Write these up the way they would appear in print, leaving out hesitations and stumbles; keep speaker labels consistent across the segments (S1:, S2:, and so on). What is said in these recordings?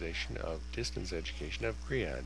S1: Organization of Distance Education of CRIAD,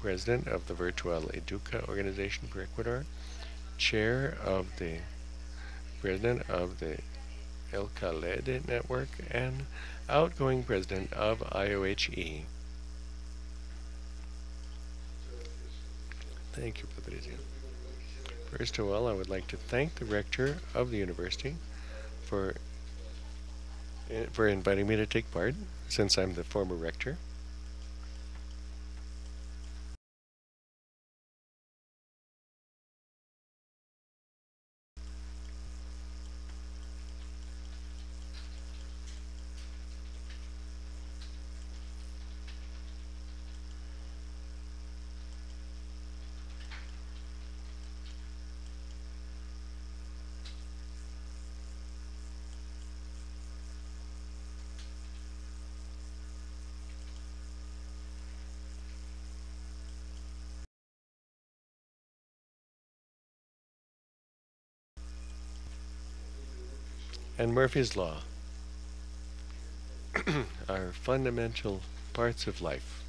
S1: President of the Virtual Educa Organization for Ecuador, Chair of the President of the El Calede Network, and outgoing President of IOHE. Thank you, Patricia. First of all, I would like to thank the Rector of the University for inviting me to take part, since I'm the former Rector. And Murphy's Law are fundamental parts of life.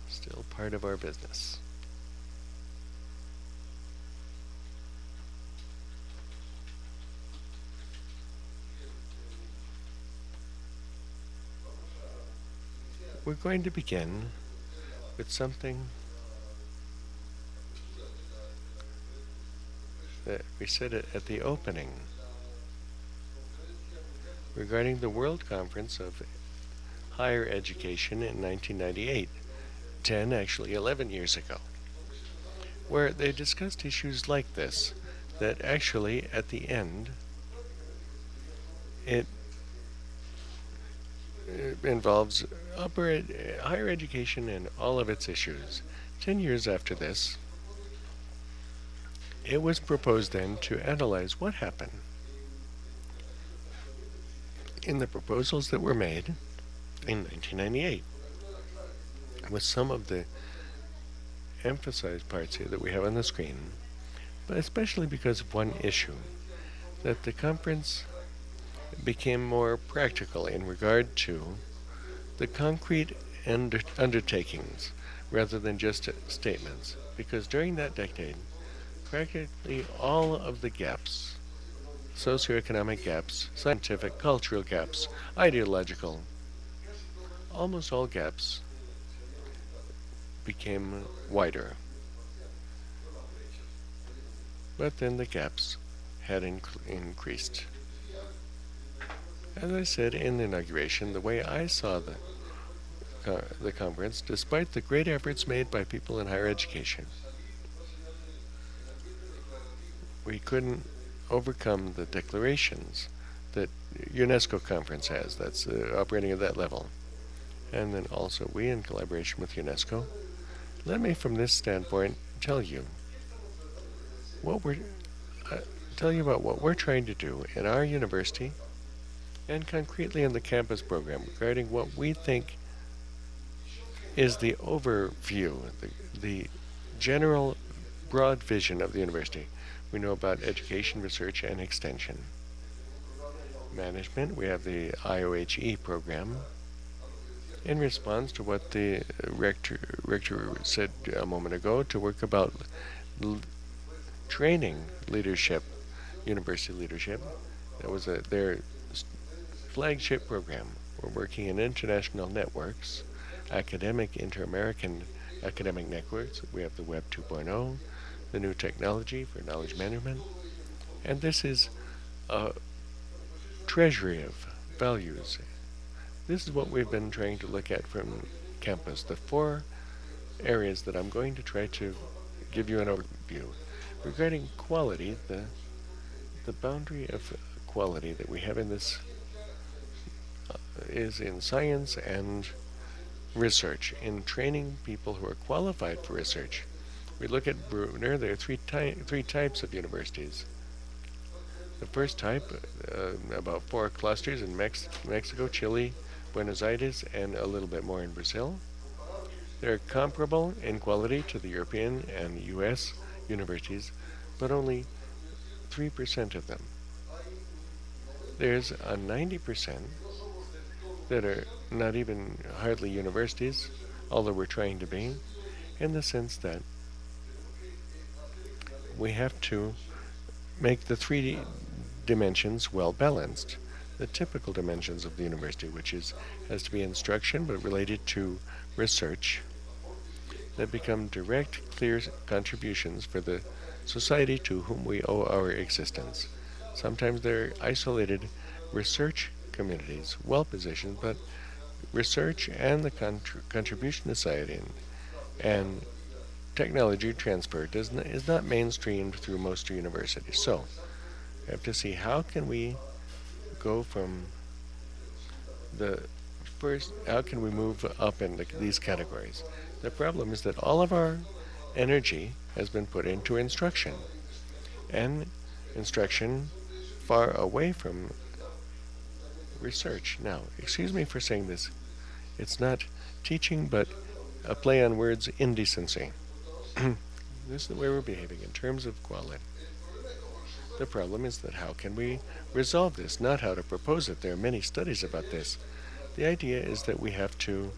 S1: Still part of our business. We're going to begin with something that we said at the opening regarding the World Conference of Higher Education in 1998, 11 years ago, where they discussed issues like this, that actually at the end it involves higher education and all of its issues. 10 years after this, it was proposed then to analyze what happened in the proposals that were made in 1998, with some of the emphasized parts here that we have on the screen, but especially because of one issue, that the conference became more practical in regard to the concrete undertakings rather than just statements, because during that decade, practically all of the gaps, socioeconomic gaps, scientific, cultural gaps, ideological, almost all gaps became wider. But then the gaps had increased. As I said in the inauguration, the way I saw the conference, despite the great efforts made by people in higher education, we couldn't overcome the declarations that UNESCO conference has, that's operating at that level. And then also we, in collaboration with UNESCO, let me from this standpoint tell you about what we're trying to do in our university and concretely in the campus program regarding what we think is the overview, the general broad vision of the university. We know about education, research, and extension. Management, we have the IOHE program. In response to what the rector said a moment ago, to work about training leadership, university leadership. That was their flagship program. We're working in international networks, inter-American academic networks. We have the Web 2.0, the new technology for knowledge management, and this is a treasury of values. This is what we've been trying to look at from campus, the 4 areas that I'm going to try to give you an overview. Regarding quality, the boundary of quality that we have in this is in science and research, in training people who are qualified for research. We look at Brunner, there are three types of universities. The first type, about 4 clusters in Mexico, Chile, Buenos Aires, and a little bit more in Brazil. They're comparable in quality to the European and US universities, but only 3% of them There's a 90% that are not even hardly universities, although we're trying to be, in the sense that we have to make the three dimensions well balanced. The typical dimensions of the university, which has to be instruction but related to research, that become direct, clear contributions for the society to whom we owe our existence. Sometimes they're isolated research communities, well positioned, but research and the contribution to society and technology transfer is not mainstreamed through most universities. So we have to see how can we go from the first, how can we move up in these categories? The problem is that all of our energy has been put into instruction, and instruction far away from research. Now, excuse me for saying this. It's not teaching, but a play on words, indecency. This is the way we're behaving in terms of quality. The problem is that how can we resolve this, not how to propose it. There are many studies about this. The idea is that we have to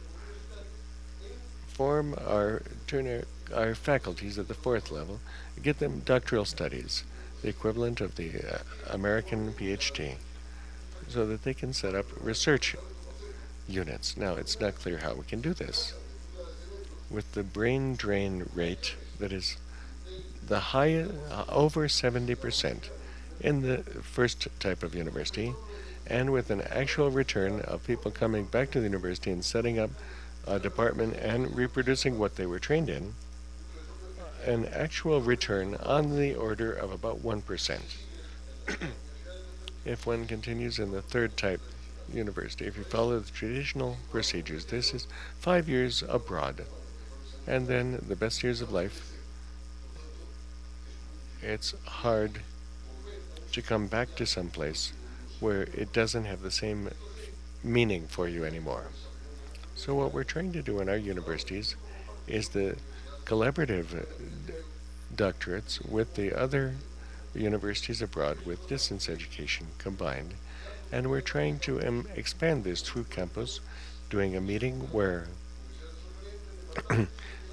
S1: turn our faculties at the fourth level, get them doctoral studies, the equivalent of the American PhD, so that they can set up research units. Now, it's not clear how we can do this. With the brain drain rate that is the high, over 70% in the first type of university, and with an actual return of people coming back to the university and setting up a department and reproducing what they were trained in, an actual return on the order of about 1%. If one continues in the third type university, if you follow the traditional procedures, this is 5 years abroad, and then the best years of life. It's hard to come back to some place where it doesn't have the same meaning for you anymore. So what we're trying to do in our universities is the collaborative doctorates with the other universities abroad with distance education combined, and we're trying to expand this through campus, doing a meeting where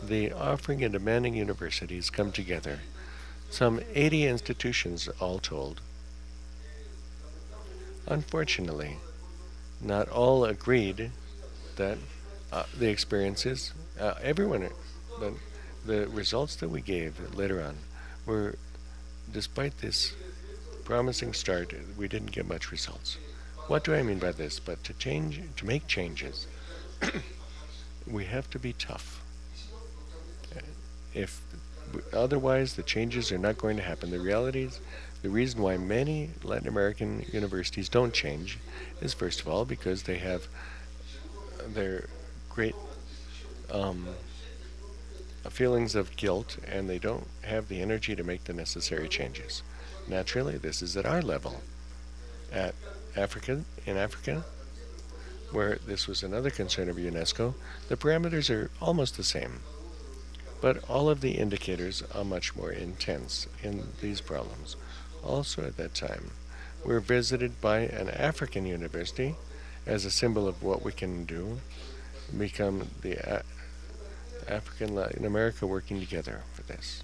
S1: the offering and demanding universities come together. Some 80 institutions all told. Unfortunately, not all agreed that the experiences, everyone, but the results that we gave later on were, despite this promising start, we didn't get much results. What do I mean by this? But to make changes, we have to be tough. If otherwise, the changes are not going to happen. The reality is, the reason why many Latin American universities don't change is, first of all, because they have their great feelings of guilt, and they don't have the energy to make the necessary changes. Naturally, this is at our level. In Africa, where this was another concern of UNESCO, the parameters are almost the same. But all of the indicators are much more intense in these problems. Also at that time, we were visited by an African university as a symbol of what we can do, become the African Latin America working together for this.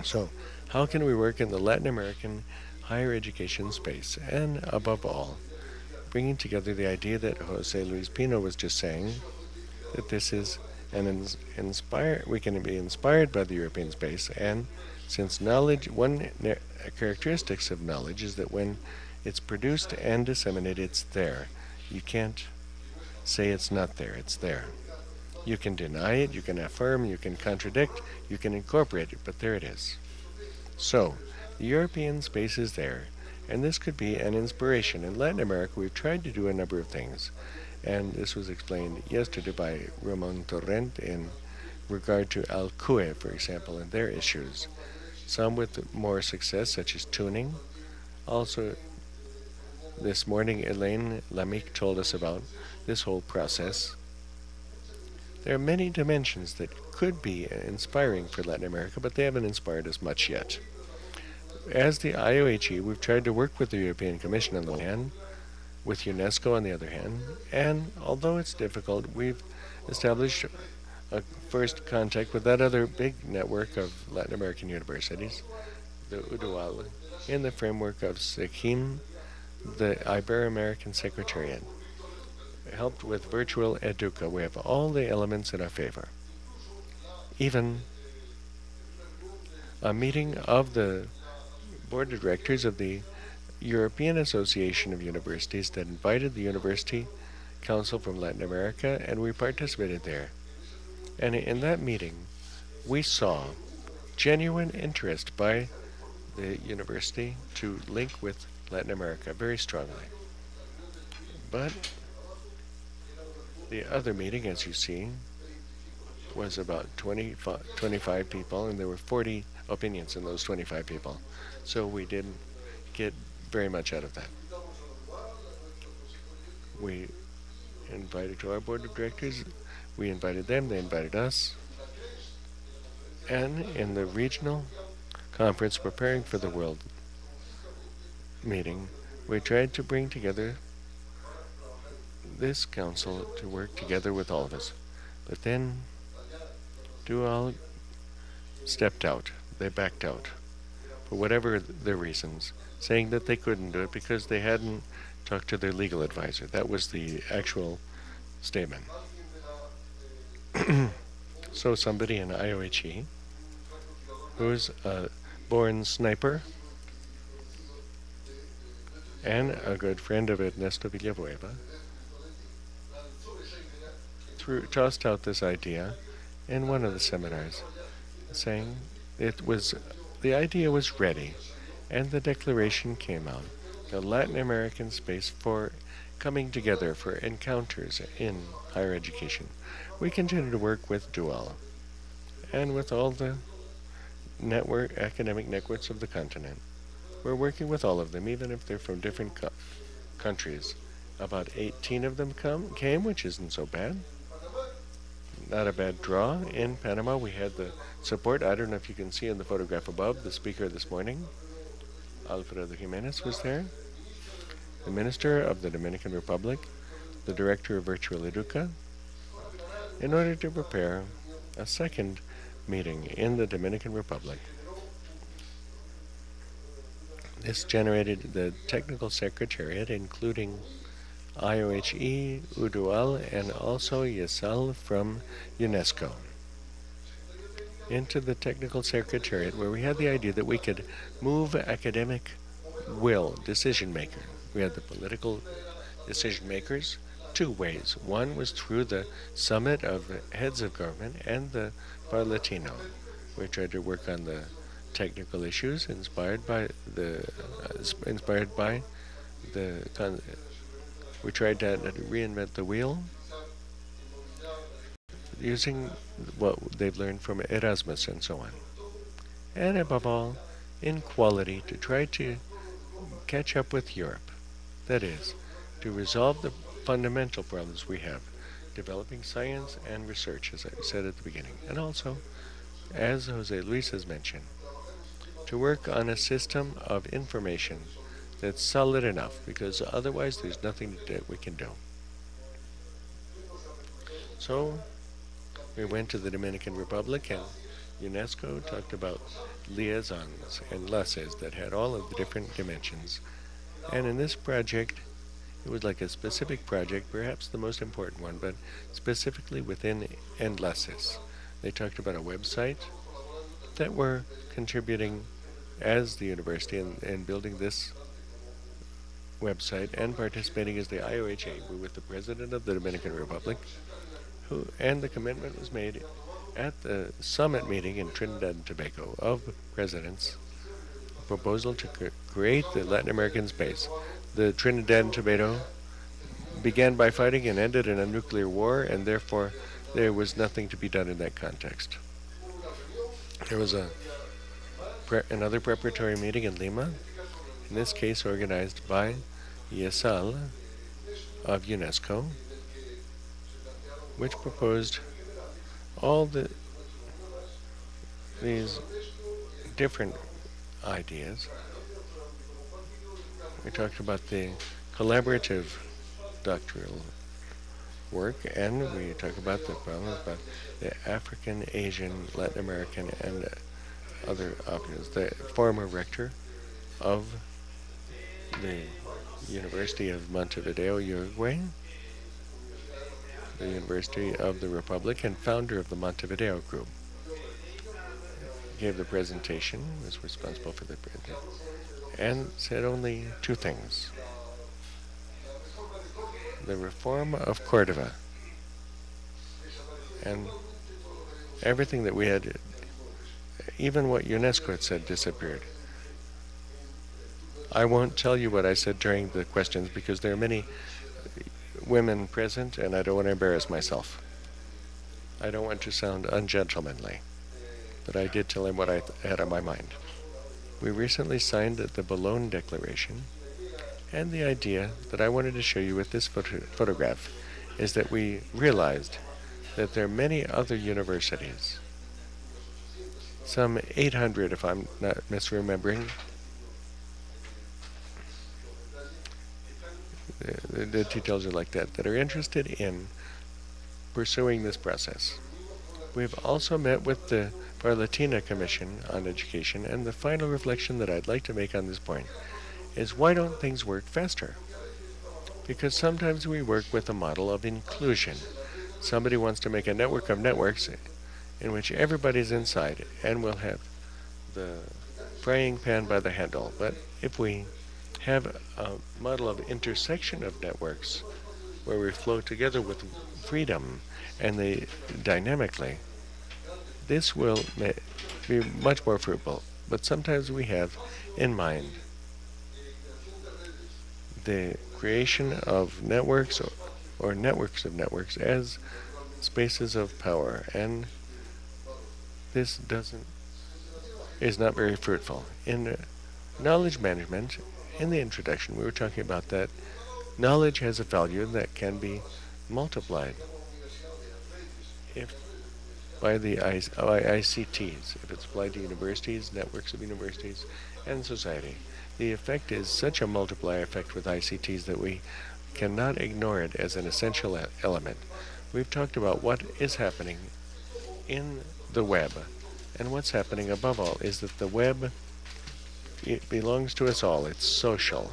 S1: So, how can we work in the Latin American higher education space? And above all, bringing together the idea that Jose Luis Pino was just saying, that this is we can be inspired by the European space, and since knowledge, one characteristics of knowledge is that when it's produced and disseminated, it's there. You can't say it's not there, it's there. You can deny it, you can affirm, you can contradict, you can incorporate it, but there it is. So, the European space is there, and this could be an inspiration. In Latin America, we've tried to do a number of things, and this was explained yesterday by Ramon Torrent in regard to Alcue, for example, and their issues. Some with more success, such as tuning. Also, this morning, Elaine Lamique told us about this whole process. There are many dimensions that could be inspiring for Latin America, but they haven't inspired us much yet. as the IOHE, we've tried to work with the European Commission on the one hand, with UNESCO on the other hand, and although it's difficult, we've established a first contact with that other big network of Latin American universities, the UDUAL, in the framework of SECIM, the Ibero-American Secretariat. Helped with virtual educa. We have all the elements in our favor. Even a meeting of the board of directors of the European Association of Universities that invited the University Council from Latin America, and we participated there. And in that meeting, we saw genuine interest by the university to link with Latin America very strongly. But the other meeting, as you see, was about 25 people, and there were 40 opinions in those 25 people. So we didn't get very much out of that. We invited to our board of directors, we invited them, they invited us, and in the regional conference preparing for the world meeting, we tried to bring together this council to work together with all of us. But then Dual stepped out. They backed out for whatever their reasons, saying that they couldn't do it because they hadn't talked to their legal advisor. That was the actual statement. So somebody in IOHE, who's a born sniper and a good friend of Ernesto Villanueva, tossed out this idea in one of the seminars, saying the idea was ready, and the declaration came out, the Latin American space for coming together for encounters in higher education. We continue to work with Dual and with all the academic networks of the continent. We're working with all of them, even if they're from different countries. About 18 of them came, which isn't so bad. Not a bad draw. In Panama, we had the support. I don't know if you can see in the photograph above, the speaker this morning, Alfredo Jimenez, was there. The Minister of the Dominican Republic, the Director of Virtual Educa, in order to prepare a second meeting in the Dominican Republic. This generated the Technical Secretariat, including IOHE, UDUAL, and also YESAL from UNESCO, into the Technical Secretariat, where we had the idea that we could move academic will, decision maker. We had the political decision makers two ways. One was through the Summit of Heads of Government and the Parlatino. We tried to work on the technical issues inspired by the we tried to reinvent the wheel using what they've learned from Erasmus and so on. And above all, in quality, to try to catch up with Europe. That is, to resolve the fundamental problems we have, developing science and research, as I said at the beginning. And also, as Jose Luis has mentioned, to work on a system of information that's solid enough, because otherwise there's nothing that we can do. So we went to the Dominican Republic, and UNESCO talked about liaisons and enlaces that had all of the different dimensions. And in this project, it was like a specific project, perhaps the most important one, but specifically within enlaces. They talked about a website that we're contributing as the university in building this website and participating as the IOHA. We're with the President of the Dominican Republic, and the commitment was made at the summit meeting in Trinidad and Tobago of presidents, a proposal to create the Latin American space. The Trinidad and Tobago began by fighting and ended in a nuclear war, and therefore there was nothing to be done in that context. There was another preparatory meeting in Lima, in this case organized by YESAL of UNESCO, which proposed all these different ideas. We talked about the collaborative doctoral work, and we talked about the problems about the African, Asian, Latin American, and other options. The former rector of the University of Montevideo, Uruguay, the University of the Republic, and founder of the Montevideo Group, gave the presentation, was responsible for the presentation, and said only two things. The reform of Cordova and everything that we had, even what UNESCO had said, disappeared. I won't tell you what I said during the questions because there are many women present and I don't want to embarrass myself. I don't want to sound ungentlemanly, but I did tell him what I had on my mind. We recently signed the Bologna Declaration, and the idea that I wanted to show you with this photograph is that we realized that there are many other universities, some 800 if I'm not misremembering. The details are like that are interested in pursuing this process. We've also met with the Parlatina Commission on Education, and the final reflection that I'd like to make on this point is why don't things work faster? Because sometimes we work with a model of inclusion. Somebody wants to make a network of networks in which everybody's inside, and we'll have the frying pan by the handle. But if we have a model of intersection of networks where we flow together with freedom and they dynamically, this will be much more fruitful. But sometimes we have in mind the creation of networks or networks of networks as spaces of power, and this is not very fruitful. In knowledge management, in the introduction, we were talking about that knowledge has a value that can be multiplied if by the ICTs, if it's applied to universities, networks of universities, and society. The effect is such a multiplier effect with ICTs that we cannot ignore it as an essential element. We've talked about what is happening in the web, and what's happening above all is that the web, it belongs to us all. It's social.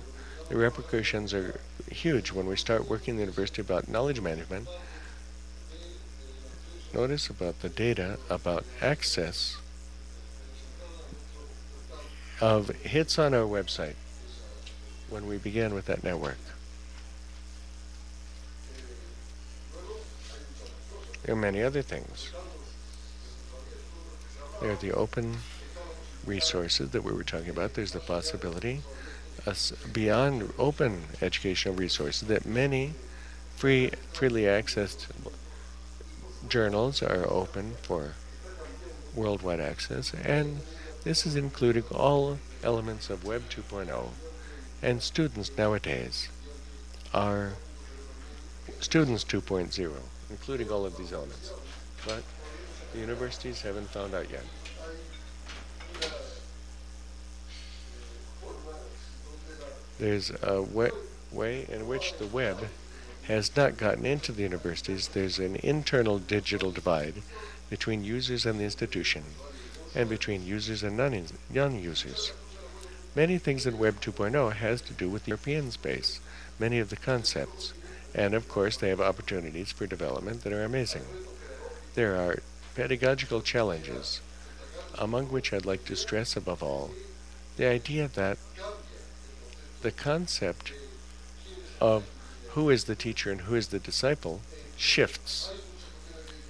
S1: The repercussions are huge when we start working in the university about knowledge management. Notice about the data about access of hits on our website when we began with that network. There are many other things. There are the open resources that we were talking about. There's the possibility beyond open educational resources that many freely accessed journals are open for worldwide access, and this is including all elements of Web 2.0, and students nowadays are students 2.0, including all of these elements, but the universities haven't found out yet. There's a way in which the web has not gotten into the universities. There's an internal digital divide between users and the institution, and between users and non-users. Many things in Web 2.0 has to do with the European space, many of the concepts, and of course they have opportunities for development that are amazing. There are pedagogical challenges, among which I'd like to stress above all the idea that the concept of who is the teacher and who is the disciple shifts.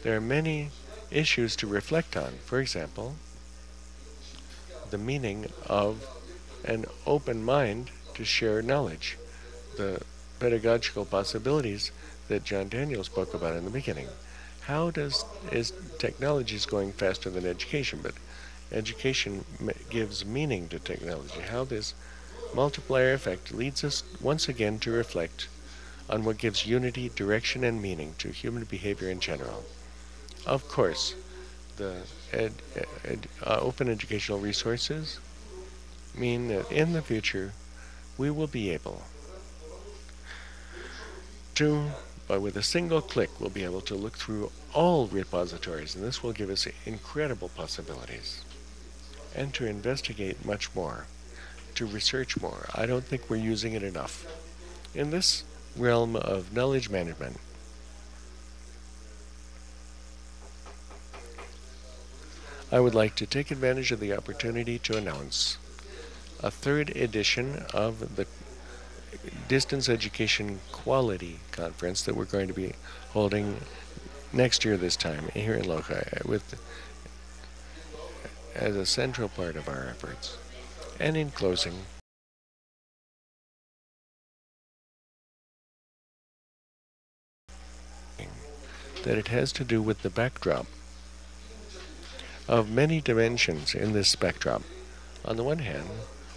S1: There are many issues to reflect on. For example, the meaning of an open mind to share knowledge, the pedagogical possibilities that John Daniel spoke about in the beginning. How is technology is going faster than education, but education gives meaning to technology. How this multiplier effect leads us once again to reflect on what gives unity, direction, and meaning to human behavior in general. Of course, the open educational resources mean that in the future we will be able to, with a single click, we'll be able to look through all repositories, and this will give us incredible possibilities. And to investigate much more, to research more. I don't think we're using it enough. In this realm of knowledge management, I would like to take advantage of the opportunity to announce a third edition of the Distance Education Quality Conference that we're going to be holding next year this time here in Loja as a central part of our efforts. And in closing, that it has to do with the backdrop of many dimensions in this spectrum. On the one hand,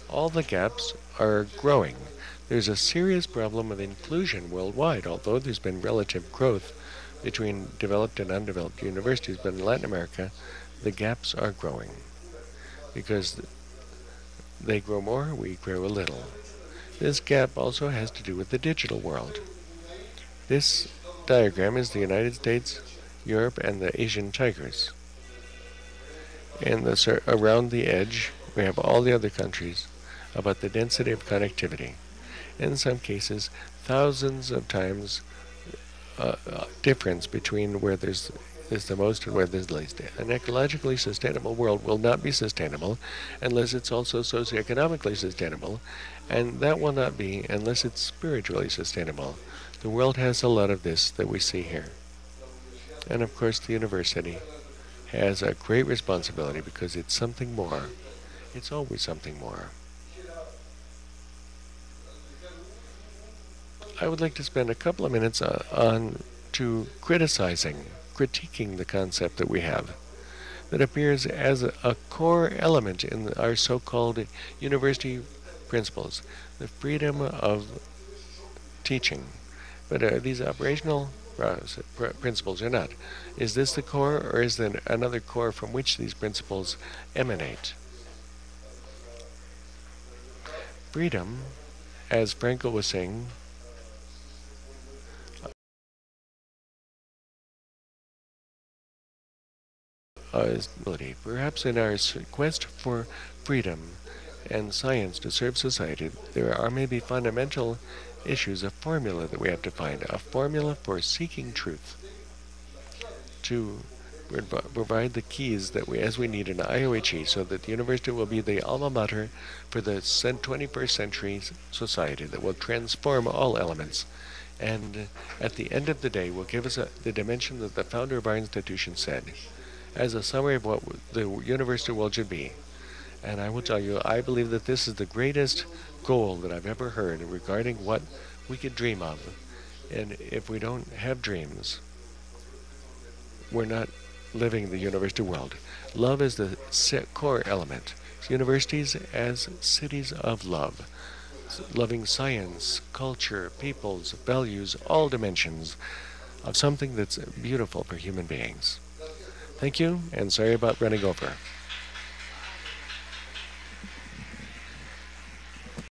S1: all the gaps are growing. There's a serious problem of inclusion worldwide, although there's been relative growth between developed and undeveloped universities, but in Latin America, the gaps are growing because they grow more, we grow a little. This gap also has to do with the digital world. This diagram is the United States, Europe, and the Asian tigers. And around the edge, we have all the other countries about the density of connectivity. In some cases, thousands of times difference between where there's the most and where there's the least. An ecologically sustainable world will not be sustainable unless it's also socioeconomically sustainable, and that will not be unless it's spiritually sustainable. The world has a lot of this that we see here. And of course, the university has a great responsibility because it's something more. It's always something more. I would like to spend a couple of minutes on critiquing the concept that we have that appears as a core element in our so-called university principles, the freedom of teaching. But are these operational principles or not? Is this the core, or is there another core from which these principles emanate? Freedom, as Frankel was saying, is ability. Perhaps in our quest for freedom and science to serve society, there are maybe fundamental issues, a formula that we have to find, a formula for seeking truth, to provide the keys that as we need in IOHE, so that the university will be the alma mater for the 21st century society that will transform all elements. And at the end of the day, will give us the dimension that the founder of our institution said, as a summary of what the university world should be. And I will tell you, I believe that this is the greatest goal that I've ever heard regarding what we could dream of. And if we don't have dreams, we're not living the university world. Love is the core element. Universities as cities of love, loving science, culture, peoples, values, all dimensions of something that's beautiful for human beings. Thank you, and sorry about running over.